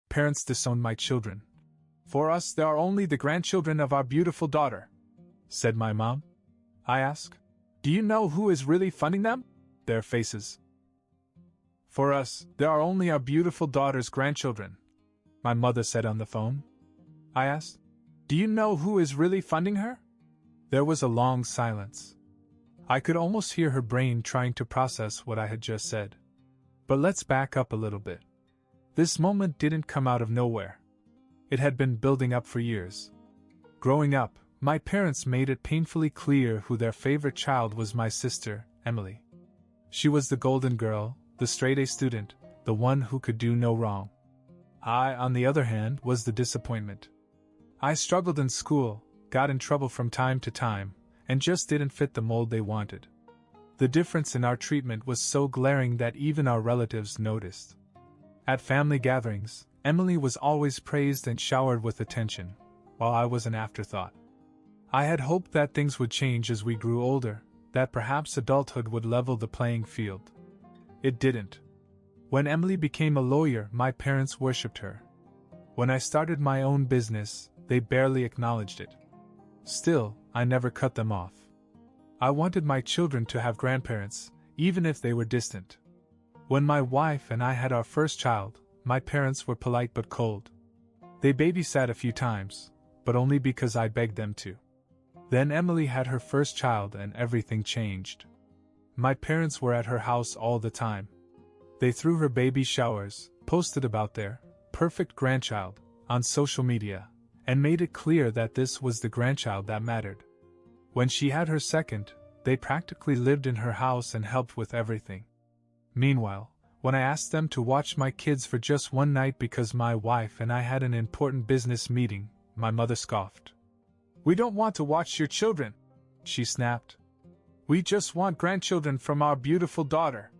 Parents disown my children. For us, they are only the grandchildren of our beautiful daughter," said my mom. I asked, "Do you know who is really funding them?" Their faces. "For us, they are only our beautiful daughter's grandchildren," my mother said on the phone. I asked, "Do you know who is really funding her?" There was a long silence. I could almost hear her brain trying to process what I had just said. But let's back up a little bit. This moment didn't come out of nowhere. It had been building up for years. Growing up, my parents made it painfully clear who their favorite child was: my sister, Emily. She was the golden girl, the straight-A student, the one who could do no wrong. I, on the other hand, was the disappointment. I struggled in school, got in trouble from time to time, and just didn't fit the mold they wanted. The difference in our treatment was so glaring that even our relatives noticed. At family gatherings, Emily was always praised and showered with attention, while I was an afterthought. I had hoped that things would change as we grew older, that perhaps adulthood would level the playing field. It didn't. When Emily became a lawyer, my parents worshipped her. When I started my own business, they barely acknowledged it. Still, I never cut them off. I wanted my children to have grandparents, even if they were distant. When my wife and I had our first child, my parents were polite but cold. They babysat a few times, but only because I begged them to. Then Emily had her first child and everything changed. My parents were at her house all the time. They threw her baby showers, posted about their perfect grandchild on social media, and made it clear that this was the grandchild that mattered. When she had her second, they practically lived in her house and helped with everything. Meanwhile, when I asked them to watch my kids for just one night because my wife and I had an important business meeting, my mother scoffed. "We don't want to watch your children," she snapped. "We just want grandchildren from our beautiful daughter.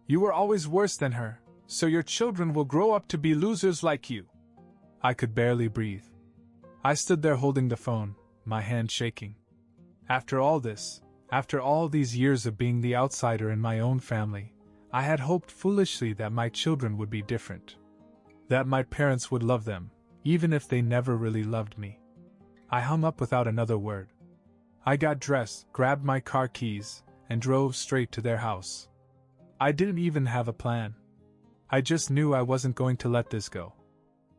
You were always worse than her, so your children will grow up to be losers like you." I could barely breathe. I stood there holding the phone, my hand shaking. After all this, after all these years of being the outsider in my own family, I had hoped foolishly that my children would be different. That my parents would love them, even if they never really loved me. I hung up without another word. I got dressed, grabbed my car keys, and drove straight to their house. I didn't even have a plan. I just knew I wasn't going to let this go.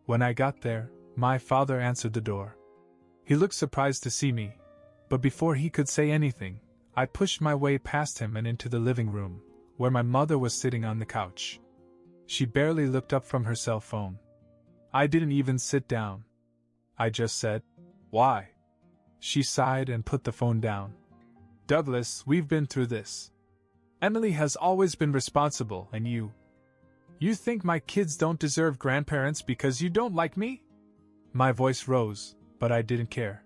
When I got there, my father answered the door. He looked surprised to see me, but before he could say anything, I pushed my way past him and into the living room, where my mother was sitting on the couch. She barely looked up from her cell phone. I didn't even sit down. I just said, "Why?" She sighed and put the phone down. "Douglas, we've been through this. Emily has always been responsible, and you think my kids don't deserve grandparents because you don't like me?" My voice rose, but I didn't care.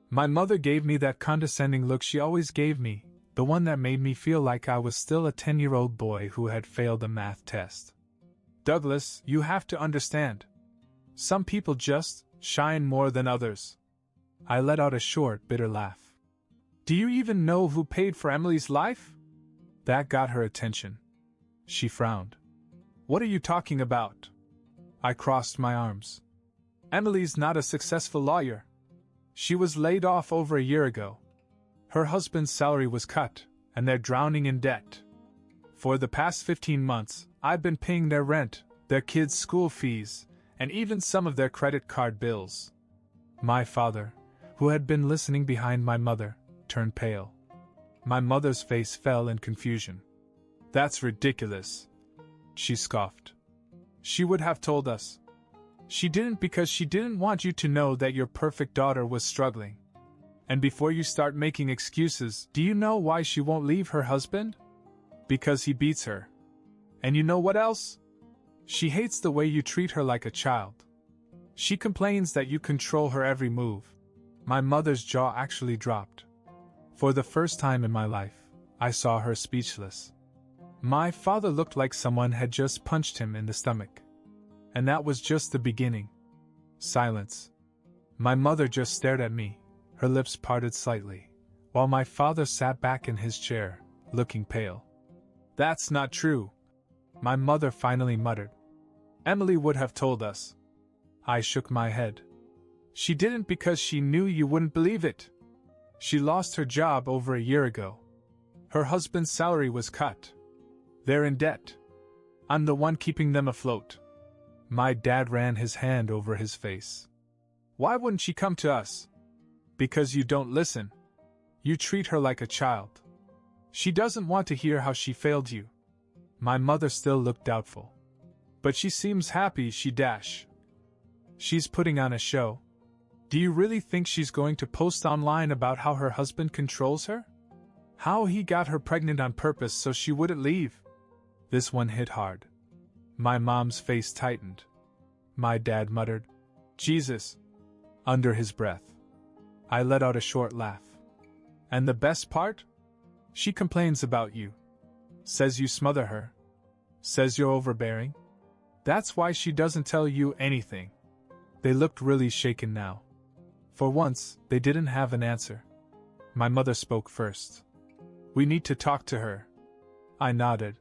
My mother gave me that condescending look she always gave me, the one that made me feel like I was still a 10-year-old boy who had failed a math test. "Douglas, you have to understand. Some people just shine more than others." I let out a short, bitter laugh. "Do you even know who paid for Emily's life?" That got her attention. She frowned. "What are you talking about?" I crossed my arms. "Emily's not a successful lawyer. She was laid off over a year ago. Her husband's salary was cut, and they're drowning in debt. For the past 15 months, I've been paying their rent, their kids' school fees, and even some of their credit card bills." My father, who had been listening behind my mother, turned pale. My mother's face fell in confusion. "That's ridiculous," she scoffed. "She would have told us. She didn't because she didn't want you to know that your perfect daughter was struggling. And before you start making excuses, do you know why she won't leave her husband? Because he beats her. And you know what else? She hates the way you treat her like a child. She complains that you control her every move." My mother's jaw actually dropped. For the first time in my life, I saw her speechless. My father looked like someone had just punched him in the stomach. And that was just the beginning. Silence. My mother just stared at me, her lips parted slightly, while my father sat back in his chair, looking pale. "That's not true," my mother finally muttered. "Emily would have told us. I shook my head. She didn't because she knew you wouldn't believe it. She lost her job over a year ago. Her husband's salary was cut. They're in debt. I'm the one keeping them afloat. My dad ran his hand over his face. Why wouldn't she come to us? Because you don't listen. You treat her like a child. She doesn't want to hear how she failed you. My mother still looked doubtful. But she seems happy. She's putting on a show. Do you really think she's going to post online about how her husband controls her? How he got her pregnant on purpose so she wouldn't leave? This one hit hard. My mom's face tightened. My dad muttered, "Jesus," under his breath. I let out a short laugh. And the best part? She complains about you. Says you smother her. Says you're overbearing. That's why she doesn't tell you anything. They looked really shaken now. For once, they didn't have an answer. My mother spoke first. We need to talk to her. I nodded.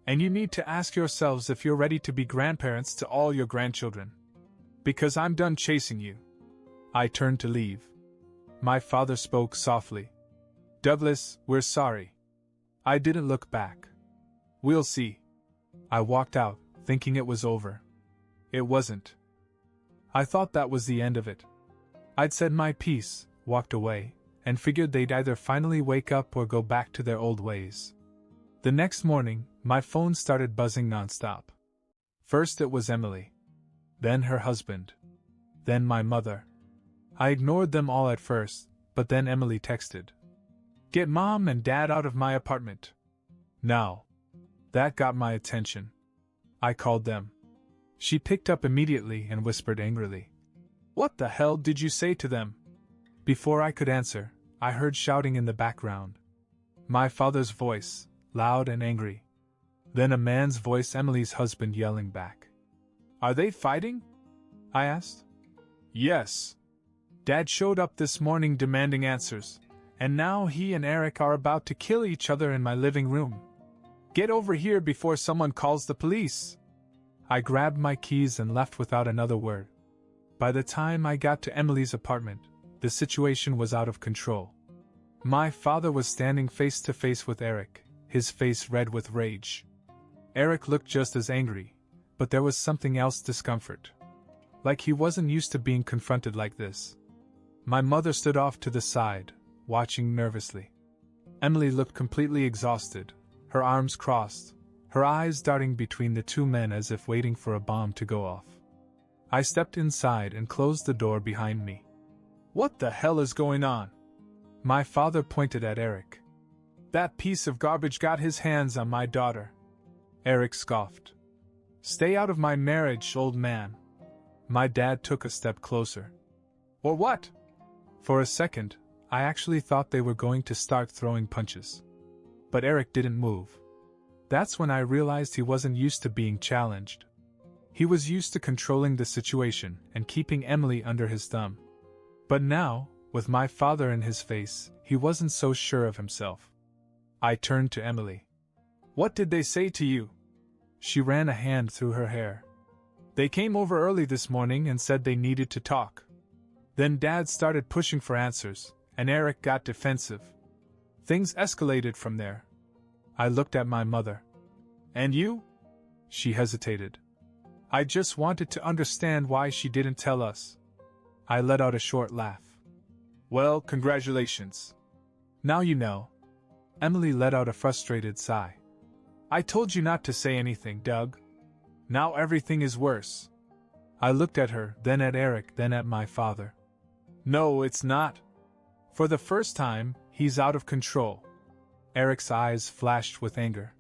And you need to ask yourselves if you're ready to be grandparents to all your grandchildren. Because I'm done chasing you. I turned to leave. My father spoke softly. Douglas, we're sorry. I didn't look back. We'll see. I walked out, thinking it was over. It wasn't. I thought that was the end of it. I'd said my piece, walked away, and figured they'd either finally wake up or go back to their old ways. The next morning, my phone started buzzing nonstop. First it was Emily. Then her husband. Then my mother. I ignored them all at first, but then Emily texted. Get Mom and Dad out of my apartment. Now. That got my attention. I called them. She picked up immediately and whispered angrily. What the hell did you say to them? Before I could answer, I heard shouting in the background. My father's voice, loud and angry. Then a man's voice, Emily's husband, yelling back. Are they fighting? I asked. Yes. Dad showed up this morning demanding answers, and now he and Eric are about to kill each other in my living room. Get over here before someone calls the police. I grabbed my keys and left without another word. By the time I got to Emily's apartment, the situation was out of control. My father was standing face to face with Eric, his face red with rage. Eric looked just as angry, but there was something else, discomfort. Like he wasn't used to being confronted like this. My mother stood off to the side, watching nervously. Emily looked completely exhausted, her arms crossed, her eyes darting between the two men as if waiting for a bomb to go off. I stepped inside and closed the door behind me. What the hell is going on? My father pointed at Eric. That piece of garbage got his hands on my daughter. Eric scoffed. Stay out of my marriage, old man. My dad took a step closer. Or what? For a second, I actually thought they were going to start throwing punches. But Eric didn't move. That's when I realized he wasn't used to being challenged. He was used to controlling the situation and keeping Emily under his thumb. But now, with my father in his face, he wasn't so sure of himself. I turned to Emily. What did they say to you? She ran a hand through her hair. They came over early this morning and said they needed to talk. Then Dad started pushing for answers, and Eric got defensive. Things escalated from there. I looked at my mother. And you? She hesitated. I just wanted to understand why she didn't tell us. I let out a short laugh. Well, congratulations. Now you know. Emily let out a frustrated sigh. I told you not to say anything, Doug. Now everything is worse. I looked at her, then at Eric, then at my father. No, it's not. For the first time, he's out of control. Eric's eyes flashed with anger.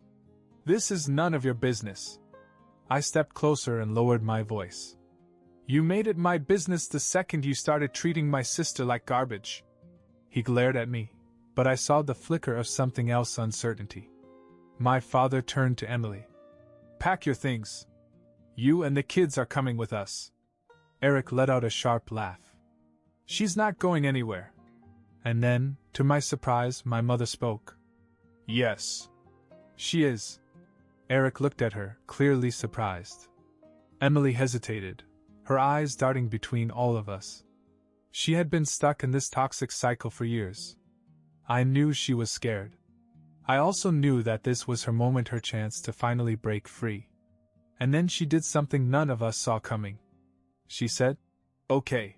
This is none of your business. I stepped closer and lowered my voice. You made it my business the second you started treating my sister like garbage. He glared at me, but I saw the flicker of something else, uncertainty. My father turned to Emily. Pack your things. You and the kids are coming with us. Eric let out a sharp laugh. She's not going anywhere. And then, to my surprise, my mother spoke. Yes. She is. Eric looked at her, clearly surprised. Emily hesitated, her eyes darting between all of us. She had been stuck in this toxic cycle for years. I knew she was scared. I also knew that this was her moment, her chance to finally break free. And then she did something none of us saw coming. She said, "Okay."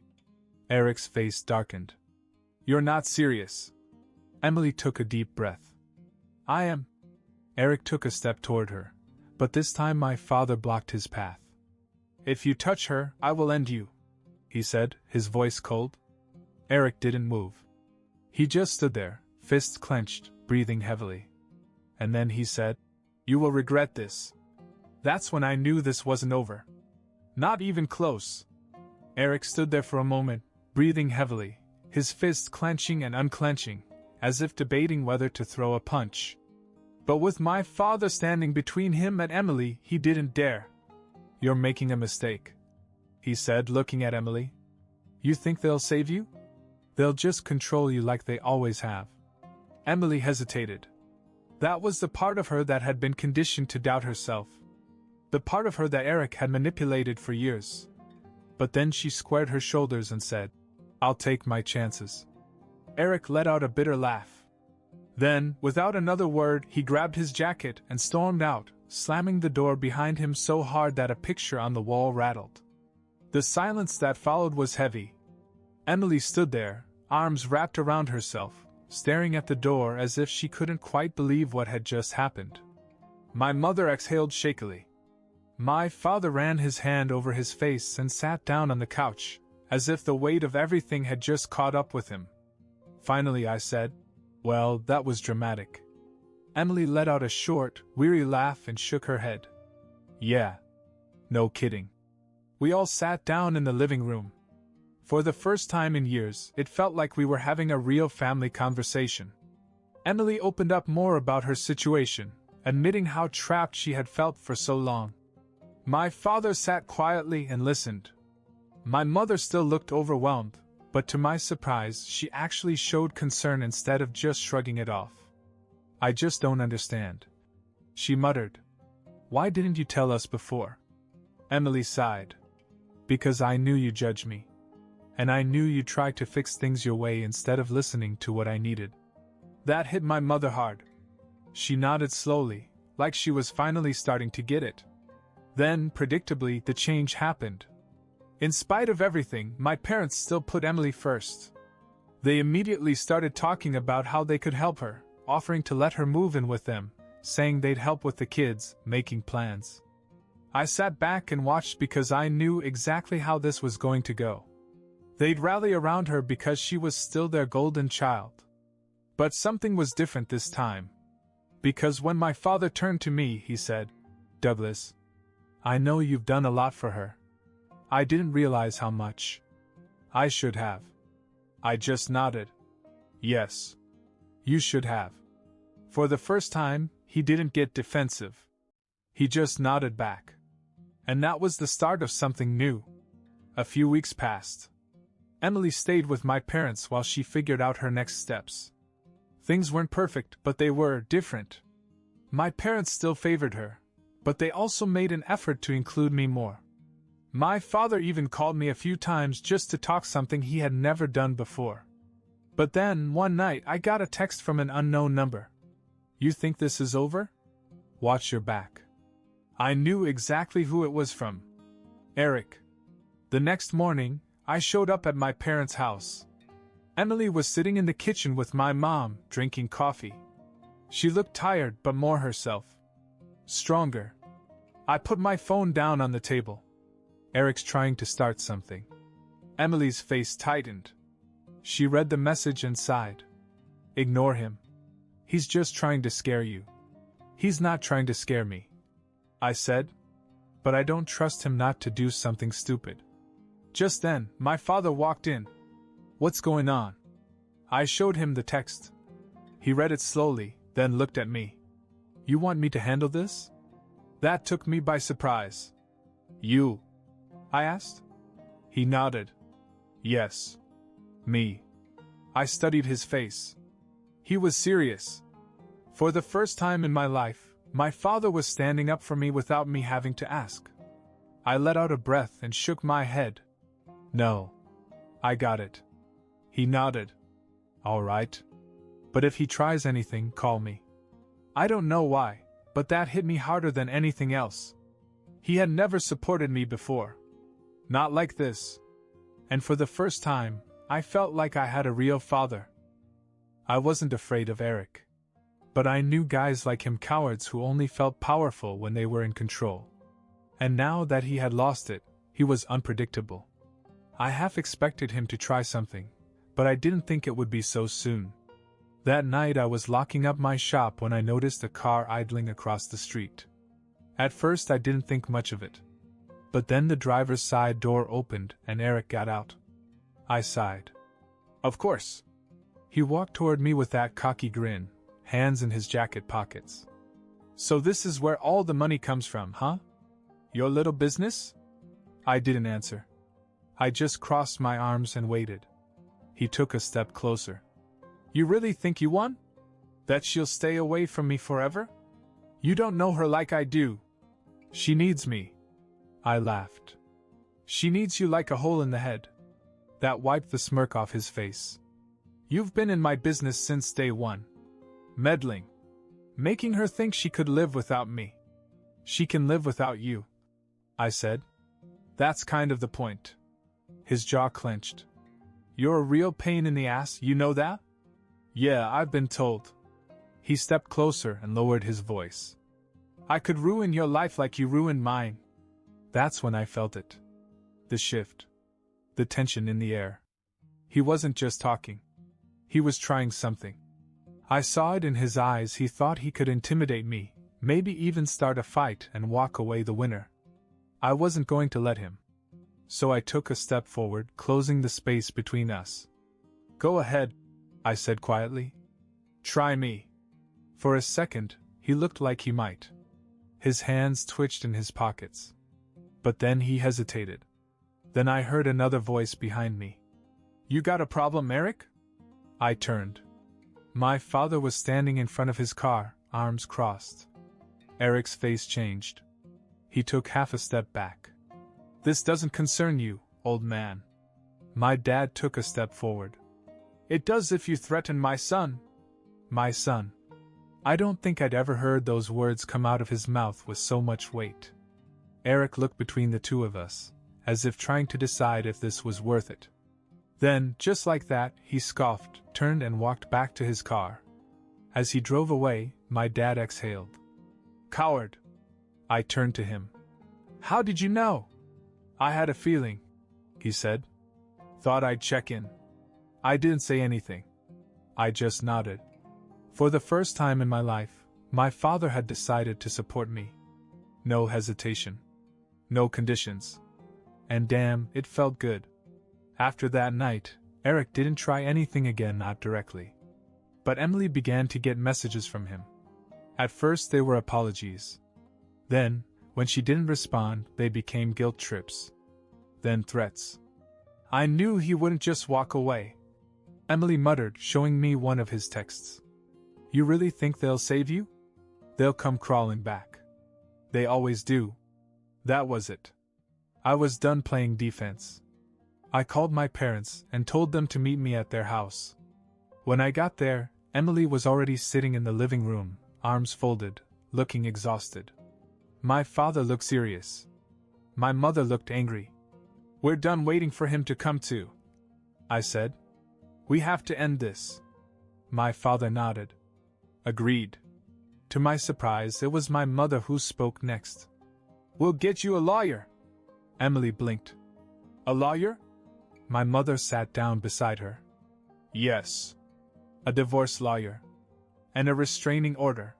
Eric's face darkened. "You're not serious." Emily took a deep breath. "I am." Eric took a step toward her, but this time my father blocked his path. "If you touch her, I will end you," he said, his voice cold. Eric didn't move. He just stood there, fists clenched, breathing heavily. And then he said, "You will regret this." That's when I knew this wasn't over. Not even close. Eric stood there for a moment, breathing heavily, his fists clenching and unclenching, as if debating whether to throw a punch. But with my father standing between him and Emily, he didn't dare. "You're making a mistake," he said, looking at Emily. "You think they'll save you? They'll just control you like they always have." Emily hesitated. That was the part of her that had been conditioned to doubt herself. The part of her that Eric had manipulated for years. But then she squared her shoulders and said, "I'll take my chances." Eric let out a bitter laugh. Then, without another word, he grabbed his jacket and stormed out, slamming the door behind him so hard that a picture on the wall rattled. The silence that followed was heavy. Emily stood there, arms wrapped around herself, staring at the door as if she couldn't quite believe what had just happened. My mother exhaled shakily. My father ran his hand over his face and sat down on the couch, as if the weight of everything had just caught up with him. Finally I said, "Well, that was dramatic." Emily let out a short, weary laugh and shook her head. "Yeah. No kidding." We all sat down in the living room. For the first time in years, it felt like we were having a real family conversation. Emily opened up more about her situation, admitting how trapped she had felt for so long. My father sat quietly and listened. My mother still looked overwhelmed, but to my surprise, she actually showed concern instead of just shrugging it off. "I just don't understand," she muttered. "Why didn't you tell us before?" Emily sighed. "Because I knew you judged me. And I knew you tried to fix things your way instead of listening to what I needed." That hit my mother hard. She nodded slowly, like she was finally starting to get it. Then, predictably, the change happened. In spite of everything, my parents still put Emily first. They immediately started talking about how they could help her, offering to let her move in with them, saying they'd help with the kids, making plans. I sat back and watched because I knew exactly how this was going to go. They'd rally around her because she was still their golden child. But something was different this time. Because when my father turned to me, he said, "Douglas, I know you've done a lot for her. I didn't realize how much. I should have." I just nodded. "Yes. You should have." For the first time, he didn't get defensive. He just nodded back. And that was the start of something new. A few weeks passed. Emily stayed with my parents while she figured out her next steps. Things weren't perfect, but they were different. My parents still favored her, but they also made an effort to include me more. My father even called me a few times just to talk something he had never done before. But then, one night, I got a text from an unknown number. "You think this is over? Watch your back." I knew exactly who it was from. Eric. The next morning, I showed up at my parents' house. Emily was sitting in the kitchen with my mom, drinking coffee. She looked tired but more herself. Stronger. I put my phone down on the table. Eric's trying to start something. Emily's face tightened. She read the message and sighed. "Ignore him. He's just trying to scare you." "He's not trying to scare me," I said. "But I don't trust him not to do something stupid." Just then, my father walked in. "What's going on?" I showed him the text. He read it slowly, then looked at me. "You want me to handle this?" That took me by surprise. "You?" I asked. He nodded. "Yes. Me." I studied his face. He was serious. For the first time in my life, my father was standing up for me without me having to ask. I let out a breath and shook my head. No. I got it. He nodded. All right. But if he tries anything, call me. I don't know why, but that hit me harder than anything else. He had never supported me before. Not like this. And for the first time, I felt like I had a real father. I wasn't afraid of Eric. But I knew guys like him, cowards who only felt powerful when they were in control. And now that he had lost it, he was unpredictable. I half expected him to try something, but I didn't think it would be so soon. That night I was locking up my shop when I noticed a car idling across the street. At first I didn't think much of it. But then the driver's side door opened and Eric got out. I sighed. Of course. He walked toward me with that cocky grin, hands in his jacket pockets. So this is where all the money comes from, huh? Your little business? I didn't answer. I just crossed my arms and waited. He took a step closer. You really think you won? That she'll stay away from me forever? You don't know her like I do. She needs me. I laughed. She needs you like a hole in the head. That wiped the smirk off his face. You've been in my business since day one. Meddling. Making her think she could live without me. She can live without you, I said. That's kind of the point. His jaw clenched. You're a real pain in the ass, you know that? Yeah, I've been told. He stepped closer and lowered his voice. I could ruin your life like you ruined mine. That's when I felt it. The shift. The tension in the air. He wasn't just talking. He was trying something. I saw it in his eyes. He thought he could intimidate me, maybe even start a fight and walk away the winner. I wasn't going to let him. So I took a step forward, closing the space between us. Go ahead, I said quietly. Try me. For a second, he looked like he might. His hands twitched in his pockets. But then he hesitated. Then I heard another voice behind me. You got a problem, Eric? I turned. My father was standing in front of his car, arms crossed. Eric's face changed. He took half a step back. This doesn't concern you, old man. My dad took a step forward. It does if you threaten my son. My son. I don't think I'd ever heard those words come out of his mouth with so much weight. Eric looked between the two of us, as if trying to decide if this was worth it. Then, just like that, he scoffed, turned and walked back to his car. As he drove away, my dad exhaled. Coward! I turned to him. How did you know? I had a feeling, he said. Thought I'd check in. I didn't say anything. I just nodded. For the first time in my life, my father had decided to support me. No hesitation. No conditions. And damn, it felt good. After that night, Eric didn't try anything again, not directly. But Emily began to get messages from him. At first they were apologies. Then, when she didn't respond, they became guilt trips. Then threats. I knew he wouldn't just walk away. Emily muttered, showing me one of his texts. You really think they'll save you? They'll come crawling back. They always do. That was it. I was done playing defense. I called my parents and told them to meet me at their house. When I got there, Emily was already sitting in the living room, arms folded, looking exhausted. My father looked serious. My mother looked angry. We're done waiting for him to come to, I said. We have to end this. My father nodded. Agreed. To my surprise, it was my mother who spoke next. We'll get you a lawyer. Emily blinked. A lawyer? My mother sat down beside her. Yes. A divorce lawyer. And a restraining order.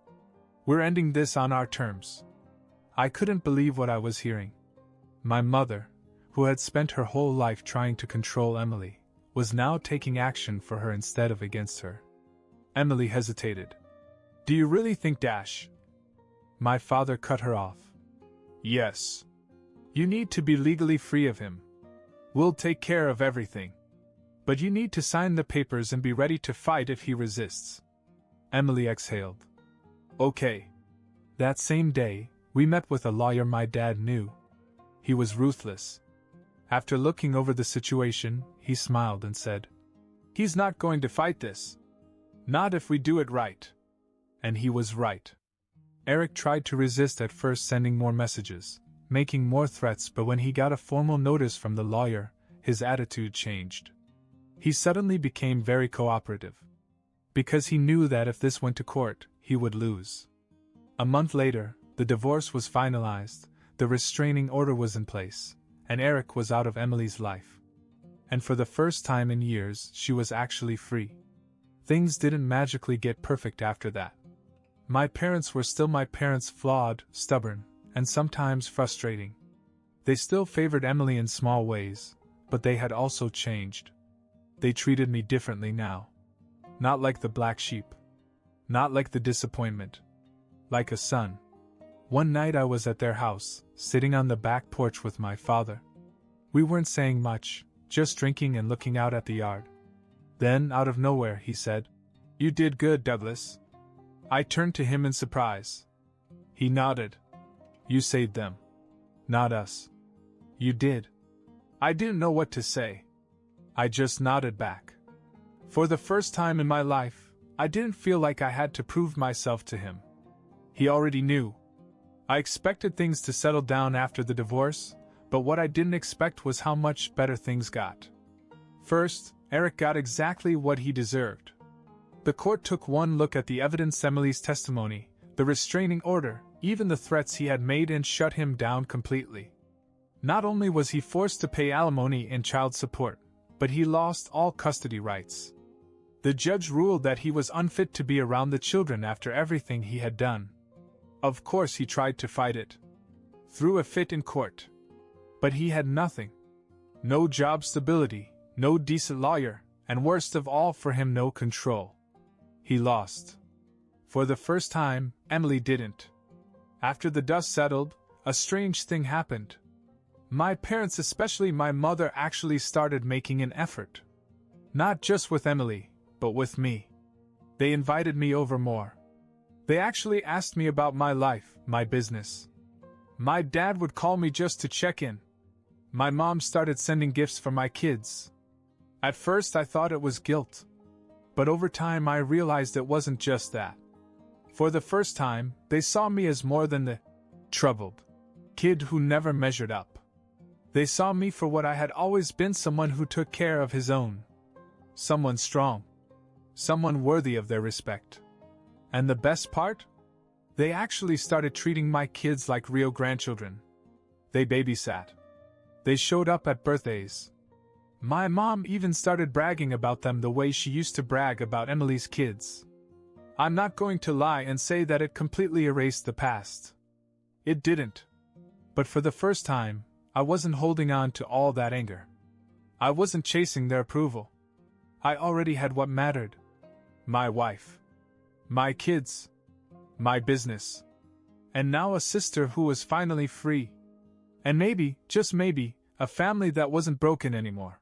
We're ending this on our terms. I couldn't believe what I was hearing. My mother, who had spent her whole life trying to control Emily, was now taking action for her instead of against her. Emily hesitated. Do you really think Dash? My father cut her off. Yes. You need to be legally free of him. We'll take care of everything. But you need to sign the papers and be ready to fight if he resists. Emily exhaled. Okay. That same day, we met with a lawyer my dad knew. He was ruthless. After looking over the situation, he smiled and said, "He's not going to fight this. Not if we do it right." And he was right. Eric tried to resist at first, sending more messages, making more threats, but when he got a formal notice from the lawyer, his attitude changed. He suddenly became very cooperative. Because he knew that if this went to court, he would lose. A month later, the divorce was finalized, the restraining order was in place, and Eric was out of Emily's life. And for the first time in years, she was actually free. Things didn't magically get perfect after that. My parents were still my parents, flawed, stubborn, and sometimes frustrating. They still favored Emily in small ways, but they had also changed. They treated me differently now. Not like the black sheep. Not like the disappointment. Like a son. One night I was at their house, sitting on the back porch with my father. We weren't saying much, just drinking and looking out at the yard. Then, out of nowhere, he said, "You did good, Douglas." I turned to him in surprise. He nodded. "You saved them. Not us." "You did." I didn't know what to say. I just nodded back. For the first time in my life, I didn't feel like I had to prove myself to him. He already knew. I expected things to settle down after the divorce, but what I didn't expect was how much better things got. First, Eric got exactly what he deserved. The court took one look at the evidence, Emily's testimony, the restraining order, even the threats he had made, and shut him down completely. Not only was he forced to pay alimony and child support, but he lost all custody rights. The judge ruled that he was unfit to be around the children after everything he had done. Of course he tried to fight it. Threw a fit in court. But he had nothing. No job stability, no decent lawyer, and worst of all for him, no control. He lost. For the first time, Emily didn't. After the dust settled, a strange thing happened. My parents, especially my mother, actually started making an effort. Not just with Emily, but with me. They invited me over more. They actually asked me about my life, my business. My dad would call me just to check in. My mom started sending gifts for my kids. At first I thought it was guilt. But over time I realized it wasn't just that. For the first time, they saw me as more than the troubled kid who never measured up. They saw me for what I had always been, someone who took care of his own. Someone strong. Someone worthy of their respect. And the best part? They actually started treating my kids like real grandchildren. They babysat. They showed up at birthdays. My mom even started bragging about them the way she used to brag about Emily's kids. I'm not going to lie and say that it completely erased the past. It didn't. But for the first time, I wasn't holding on to all that anger. I wasn't chasing their approval. I already had what mattered. My wife. My kids. My business. And now a sister who was finally free. And maybe, just maybe, a family that wasn't broken anymore.